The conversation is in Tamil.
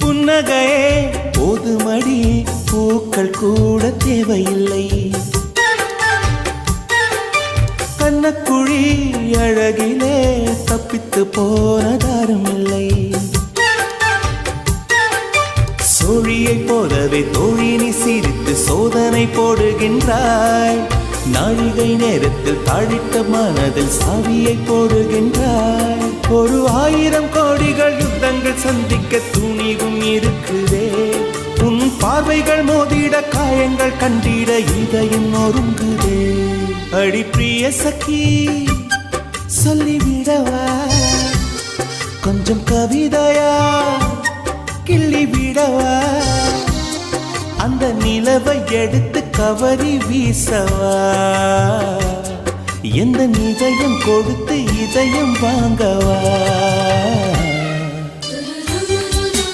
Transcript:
புன்னகையே போதுமடி, பூக்கள் கூட தேவையில்லை. கண்ணக்குழி அழகிலே தப்பித்து போனதாரும் இல்லை. சோழியை போலவே தோழினி சிரித்து சோதனை போடுகின்றாய். நாழிகை நேரத்தில் தாழிட்ட மனதில் சாவியை போடுகின்றாய். 1000 கோடிகள் யுத்தங்கள் சந்திக்க துணிவும் இருக்குதே. உன் பார்வைகள் மோதிட காயங்கள் கண்டிட இதயம் நொறுங்குதே. அடி பிரிய சகி சொல்லிவிடவா கொஞ்சம் கவிதையா கிள்ளி விடவா. அந்த நிலவை எடுத்து கவரி வீசவா. எந்த இதயம் கொடுத்து இதயம் வாங்கவா.